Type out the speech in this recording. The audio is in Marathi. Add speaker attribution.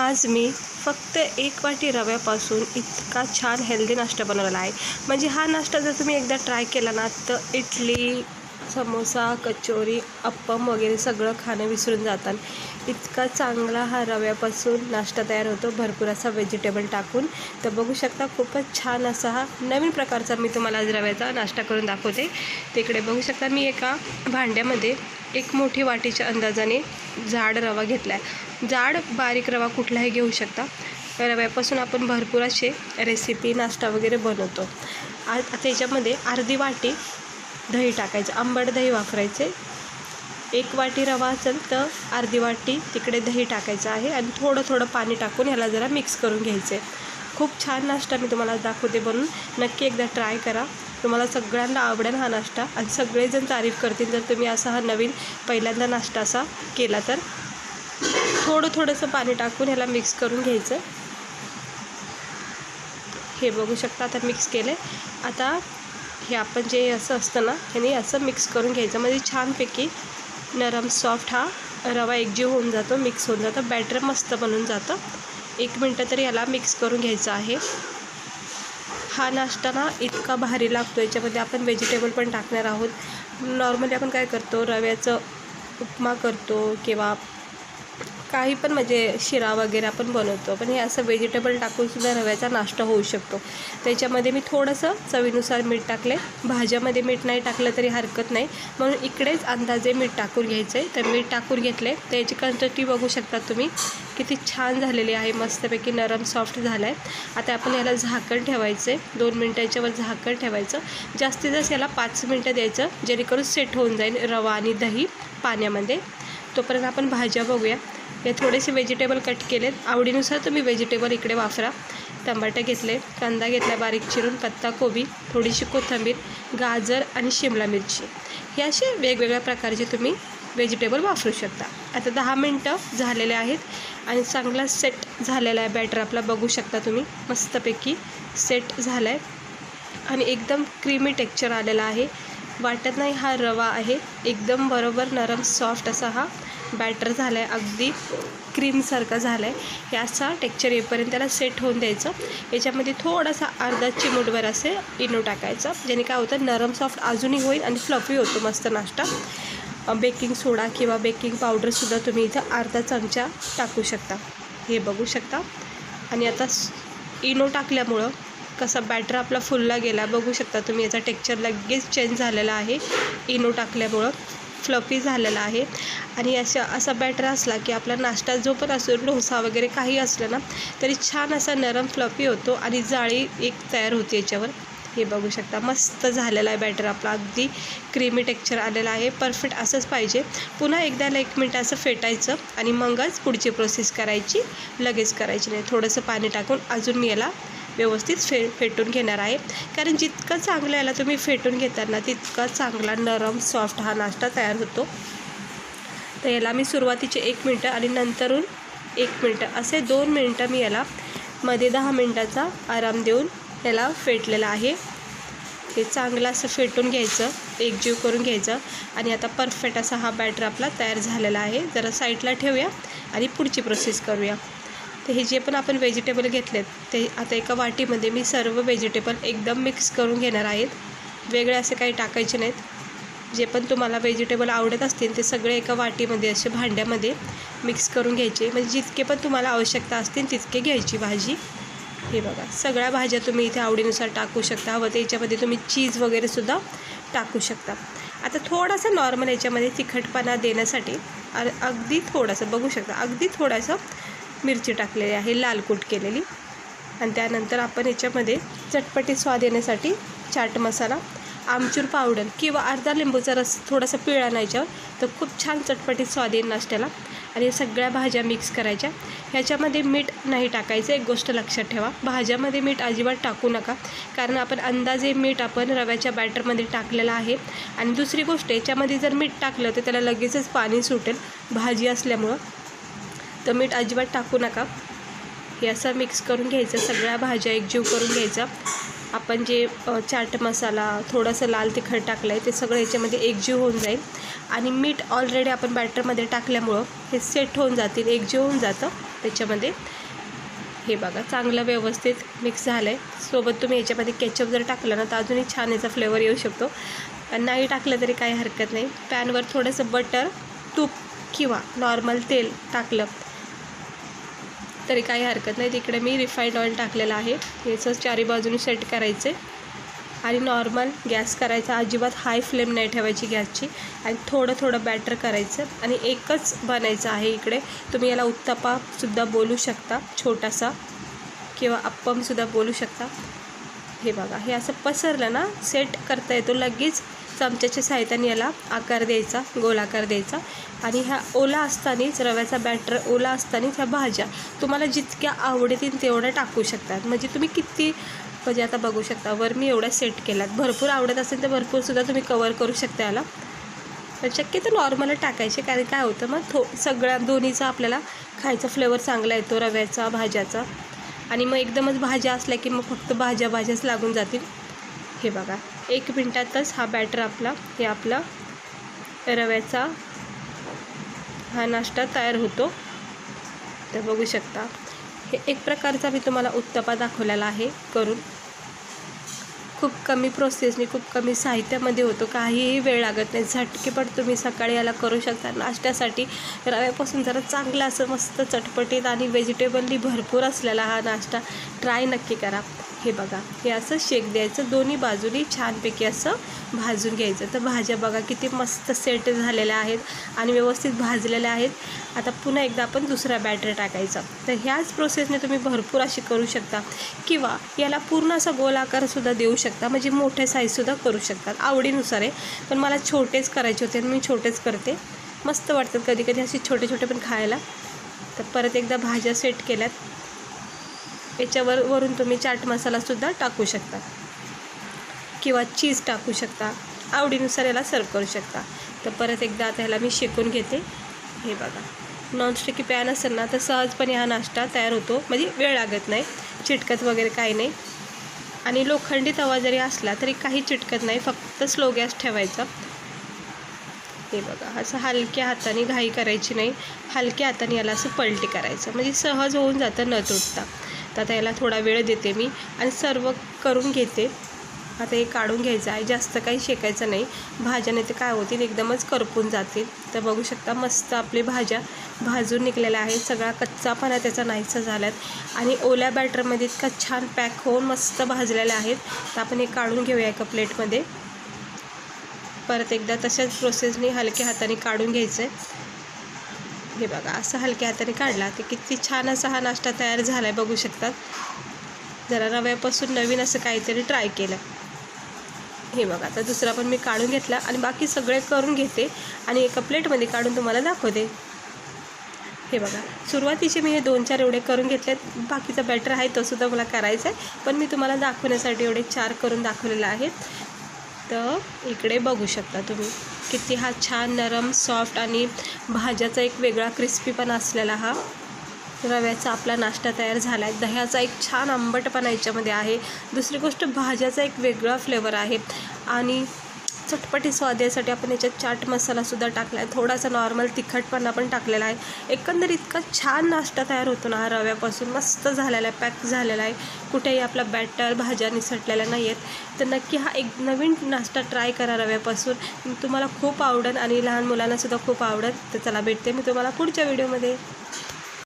Speaker 1: आज मी फक्त 1 वाटी रव्यापासून इतका छान हेल्दी नाश्ता बनवलेला आहे. म्हणजे हा नाश्ता जर तुम्ही एकदा ट्राय केला ना तर इडली, समोसा, कचोरी, अप्पम वगैरे सगळं खाणं विसरून जातात. इतका चांगला हा रव्यापासून नाश्ता तयार होतो, भरपूर असा व्हेजिटेबल टाकून. तर बघू शकता खूपच छान असा हा नवीन प्रकारचा मी तुम्हाला आज रव्याचा नाश्ता करून दाखवते. तिकडे बघू शकता मी एका भांड्यामध्ये 1 मोठी वाटीच्या अंदाजाने जाड रवा घेतला आहे. जाड बारीक रवा कुठलाही घेऊ शकता. रव्यापासून आपण भरपूर असे रेसिपी नाश्ता वगैरे बनवतो. आता त्याच्यामध्ये अर्धी वाटी दही टाकायचं, आंबट दही वापरायचे. 1 वाटी रवा असेल तर अर्धी वाटी तिकडे दही टाकायचं आहे आणि थोडं थोडं पाणी टाकून ह्याला जरा मिक्स करून घ्यायचं आहे. खूप छान नाश्ता मी तुम्हाला दाखवते बनवून. नक्की एकदा ट्राय करा, तुम्हाला सगळ्यांना आवडेल हा नाश्ता आणि सगळेजण तारीफ करतील जर तुम्ही असा हा नवीन पहिल्यांदा नाश्ता असा केला तर. थोडंसं पाणी टाकून ह्याला मिक्स करून घ्यायचं. हे बघू शकता आता मिक्स केलं. आता हे आपण जे असं असतं ना ह्याने असं मिक्स करून घ्यायचं, म्हणजे छानपैकी नरम सॉफ्ट हा रवा एकजीव होऊन जातो, मिक्स होऊन जातं, बॅटर मस्त बनून जातं. 1 मिनटं तरी याला मिक्स करून घ्यायचं आहे. हा नाश्ता ना इतका भारी लागतो. याच्यामध्ये आपण व्हेजिटेबल पण टाकणार आहोत. नॉर्मली आपण काय करतो, रव्याचं उपमा करतो किंवा काही पण म्हणजे शिरा वगैरे आपण बनवतो, पण हे असं व्हेजिटेबल टाकूनसुद्धा रव्याचा नाश्ता होऊ शकतो. त्याच्यामध्ये मी थोडंसं चवीनुसार मीठ टाकले. भाज्यामध्ये मीठ नाही टाकलं तरी हरकत नाही, म्हणून इकडेच अंदाजे मीठ टाकून घ्यायचं आहे. तर मीठ टाकून घेतले. त्याची क्वांटिटी बघू शकता तुम्ही किती छान झालेली आहे, मस्तपैकी नरम सॉफ्ट झाला आहे. आता आपण याला झाकण ठेवायचं आहे. 2 मिनटाच्या वर झाकण ठेवायचं. जास्तीत जास्त याला 5 मिनटं द्यायचं, जेणेकरून सेट होऊन जाईल रवा आणि दही पाण्यामध्ये. तोपर्यंत आपण भाज्या बघूया. हे थोडेसे व्हेजिटेबल कट केलेत, आवडीनुसार तुम्ही व्हेजिटेबल इकडे वापरा. टमाटे घेतले, कांदा घेतला बारीक चिरून, पत्ताकोबी, थोडीशी कोथिंबीर, गाजर आणि शिमला मिरची. हे असे वेगवेगळ्या प्रकारचे तुम्ही व्हेजिटेबल वापरू शकता. आता 10 मिनटं झालेले आहेत आणि चांगला सेट झालेला आहे बॅटर आपला. बघू शकता तुम्ही मस्तपैकी सेट झाला आहे आणि एकदम क्रीमी टेक्स्चर आलेला आहे. वाटत नाही हा रवा आहे. एकदम बरोबर नरम सॉफ्ट असा हा बॅटर झाला आहे, अगदी क्रीमसारखा झाला आहे. हे असा टेक्स्चर येईपर्यंत त्याला सेट होऊन द्यायचं. याच्यामध्ये थोडासा अर्धा चिमूटभर असे इनो टाकायचं, ज्याने काय होतं नरम सॉफ्ट अजूनही होईल आणि फ्लफी होतो मस्त नाश्ता. बेकिंग सोडा किंवा बेकिंग पावडरसुद्धा तुम्ही इथं अर्धा चमचा टाकू शकता. हे बघू शकता. आणि आता इनो टाकल्यामुळं कसा बॅटर आपला फुलला गेला बघू शकता तुम्ही. याचा टेक्स्चर लगेच चेंज झालेला आहे इनो टाकल्यामुळं, फ्लफी झालेला आहे. आणि असा बॅटर असला की आपला नाश्ता जो पण असो, डोसा वगैरे काही असलं ना तरी छान असा नरम फ्लफी होतो आणि जाळी एक तयार होते याच्यावर. हे बघू शकता मस्त झालेला आहे बॅटर आपला, अगदी क्रीमी टेक्स्चर आलेला आहे. परफेक्ट असंच पाहिजे. पुन्हा एकदा 1 मिनटं असं फेटायचं आणि मगच पुढची प्रोसेस करायची, लगेच करायची नाही. थोडंसं पाणी टाकून अजून मी याला व्यवस्थित फेटून घेणार आहे, कारण जितकं चांगलं याला तुम्ही फेटून घेताना तितका चांगला नरम सॉफ्ट हा नाश्ता तयार होतो. तर याला मी सुरुवातीचे 1 मिनटं आणि नंतरून 1 मिनटं असे 2 मिनटं मी याला मध्ये 10 मिनटाचा आराम देऊन याला फेटलेलं आहे. हे चांगलं असं फेटून घ्यायचं, एकजीव करून घ्यायचं. आणि आता परफेक्ट असा हा बॅटर आपला तयार झालेला आहे. जरा साईडला ठेवूया आणि पुढची प्रोसेस करूया. तर हे जे पण आपण व्हेजिटेबल घेतलेत ते आता एका वाटीमध्ये मी सर्व व्हेजिटेबल एकदम मिक्स करून घेणार आहेत. वेगळे असे काही टाकायचे नाहीत. जे पण तुम्हाला व्हेजिटेबल आवडत असतील ते सगळे एका वाटीमध्ये असे भांड्यामध्ये मिक्स करून घ्यायचे, म्हणजे जितके पण तुम्हाला आवश्यकता असतील तितके घ्यायची भाजी. हे बघा सगळ्या भाज्या तुम्ही इथे आवडीनुसार टाकू शकता, व त्याच्यामध्ये तुम्ही चीज वगैरेसुद्धा टाकू शकता. आता थोडासा नॉर्मल याच्यामध्ये तिखटपणा देण्यासाठी अगदी थोडंसं बघू शकता, अगदी थोडंसं मिरची टाकलेली आहे लाल कूट केलेली. आणि त्यानंतर आपण याच्यामध्ये चटपटीत स्वाद येण्यासाठी चाट मसाला, आमचूर पावडर किंवा अर्धा लिंबूचा रस थोडासा पिळा न्यायच्यावर, तर खूप छान चटपटीत स्वाद येईल नाश्त्याला. आणि सगळ्या भाज्या मिक्स करायच्या. ह्याच्यामध्ये मीठ नाही टाकायचं, एक गोष्ट लक्षात ठेवा, भाज्यामध्ये मीठ अजिबात टाकू नका, कारण आपण अंदाजे मीठ आपण रव्याच्या बॅटरमध्ये टाकलेलं आहे. आणि दुसरी गोष्ट, याच्यामध्ये जर मीठ टाकलं तर त्याला लगेचच पाणी सुटेल भाजी असल्यामुळं, तर मीठ अजिबात टाकू नका. हे असं मिक्स करून घ्यायचं, सगळ्या भाज्या एकजीव करून घ्यायचा. आपण जे चाट मसाला, थोडंसं लाल तिखट टाकलं आहे ते सगळं याच्यामध्ये एकजीव होऊन जाईल. आणि मीठ ऑलरेडी आपण बॅटरमध्ये टाकल्यामुळं हे सेट होऊन जातील, एकजीव होऊन जातं त्याच्यामध्ये. हे बघा चांगलं व्यवस्थित मिक्स झालं आहे. सोबत तुम्ही याच्यामध्ये केचप जर टाकलं ना तर अजूनही छान याचा फ्लेवर येऊ शकतो. आणि नाही टाकलं तरी काही हरकत नाही. पॅनवर थोडंसं बटर, तूप किंवा नॉर्मल तेल टाकलं तरी काही हरकत नाही. तिकडे मी रिफाईंड ऑइल टाकलेलं आहे. याचं चारी बाजूने सेट करायचं आहे आणि नॉर्मल गॅस करायचा. अजिबात हाय फ्लेम नाही ठेवायची गॅसची. आणि थोडं थोडं बॅटर करायचं आणि एकच बनायचं आहे. इकडे तुम्ही याला उत्तप्पासुद्धा बोलू शकता, छोटासा, किंवा अप्पमसुद्धा बोलू शकता. हे बघा हे असं पसरलं ना सेट करता येतो. लगेच चमच्याच्या सहाय्याने याला आकार द्यायचा, गोलाकार द्यायचा. आणि ह्या ओला असतानाच, रव्याचा बॅटर ओला असतानाच ह्या भाज्या तुम्हाला जितक्या आवडतील तेवढ्या टाकू शकतात. म्हणजे तुम्ही किती, म्हणजे आता बघू शकता वर मी एवढ्या सेट केल्यात. भरपूर आवडत असेल तर भरपूरसुद्धा तुम्ही कवर करू शकता याला. पण शक्यतो नॉर्मल टाकायचे, कारण काय होतं मग सगळ्या दोन्हीचा आपल्याला खायचा फ्लेवर चांगला येतो, रव्याचा, भाज्याचा. आणि मग एकदमच भाज्या असल्या की मग फक्त भाज्याच लागून जातील. हे बघा 1 मिनटातच हा बॅटर आपला रव्याचा हा नाश्ता तयार होतो. तर बघू शकता हे एक प्रकारचा मी तुम्हाला उत्तप्पा दाखवलेला आहे करून. खूप कमी प्रोसेसने, खूप कमी साहित्यामध्ये होतो. काहीही वेळ लागत नाही. झटकेपट तुम्ही सकाळी याला करू शकता. नाश्त्यासाठी रव्यापासून जरा चांगला असं मस्त चटपटीत आणि व्हेजिटेबलनी भरपूर असलेला हा नाश्ता ट्राय नक्की करा. हे बघा हे असं शेक द्यायचं, दोन्ही बाजूनी छानपैकी असं भाजून घ्यायचं. तर भाज्या बघा किती मस्त सेट झालेल्या आहेत आणि व्यवस्थित भाजलेल्या आहेत. आता पुन्हा एकदा आपण दुसरा बॅटर टाकायचा. तर ह्याच प्रोसेसने तुम्ही भरपूर अशी करू शकता. किंवा याला पूर्ण असा गोलाकारसुद्धा देऊ शकता, म्हणजे मोठे साईजसुद्धा करू शकतात, आवडीनुसार आहे. पण मला छोटेच करायचे होते आणि मी छोटेच करते. मस्त वाटतात कधी कधी असे छोटे छोटे पण खायला. तर परत एकदा भाज्या सेट केल्यात. वरून तुम्ही चाट मसालासुद्धा टाकू शकता किंवा चीज टाकू शकता, आवडीनुसार याला सर्व करू शकता. तर परत एकदा आता ह्याला मी शेकून घेते. हे बघा नॉनस्टिकी पॅन असेल ना तर सहजपणे हा नाश्ता तयार होतो, म्हणजे वेळ लागत नाही, चिटकत वगैरे काही नाही. आणि लोखंडी तवा जरी असला तरी काही चिटकत नाही, फक्त स्लो गॅस ठेवायचा. हे बघा असं हलक्या हाताने, घाई करायची नाही, हलक्या हाताने याला असं पलटी करायचं, म्हणजे सहज होऊन जातं न तुटता. तर आता याला थोडा वेळ देते मी आणि सर्व करून घेते. आता हे काढून घ्यायचं आहे, जास्त काही शेकायचं नाही. भाज्याने ते काय होतील एकदमच करपून जातील. तर बघू शकता मस्त आपली भाज्या भाजून निघलेल्या आहेत. सगळा कच्चापणा त्याचा नाहीसा झाला आहे आणि ओल्या बॅटरमध्ये इतका छान पॅक होऊन मस्त भाजलेल्या आहेत. तर आपण हे काढून घेऊया एका प्लेटमध्ये. परत एकदा तशाच प्रोसेसने हलक्या हाताने काढून घ्यायचं आहे. हे बघा असं हलक्या हाताने काढला तर किती छान असा हा नाश्ता तयार झाला आहे, बघू शकतात. जरा रव्यापासून नवीन असं काहीतरी ट्राय केलं. हे बघा आता दुसरा पण मी काढून घेतला आणि बाकी सगळे करून घेते आणि एका प्लेटमध्ये काढून तुम्हाला दाखवते. हे बघा सुरुवातीचे मी हे 2-4 एवढे करून घेतलेत. बाकीचा बॅटर आहे तो सुद्धा मला करायचा आहे, पण मी तुम्हाला दाखवण्यासाठी एवढे 4 करून दाखवलेले आहेत. तर इकडे बघू शकता तुम्ही किती हा छान नरम सॉफ्ट आणि भाज्याचा एक वेगळा क्रिस्पीपणा असलेला हा रव्याचा आपला नाश्ता तयार झाला आहे. दह्याचा एक छान आंबटपणा याच्यामध्ये आहे. दुसरी गोष्ट भाज्याचा एक वेगळा फ्लेवर आहे आणि चटपटी स्वाद यासाठी आपण याच्यात चाट मसालासुद्धा टाकला आहे, थोडासा नॉर्मल तिखटपणा पण टाकलेला आहे. एकंदरीत इतका छान नाश्ता तयार होतो ना हा रव्यापासून, मस्त झालेला आहे, पॅक झालेला आहे. कुठेही आपला बॅटर भाज्या निसटलेल्या नाही आहेत. तर नक्की हा एक नवीन नाश्ता ट्राय करा रव्यापासून, तुम्हाला खूप आवडेल आणि लहान मुलांनासुद्धा खूप आवडेल. तर चला भेटते मी तुम्हाला पुढच्या व्हिडिओमध्ये.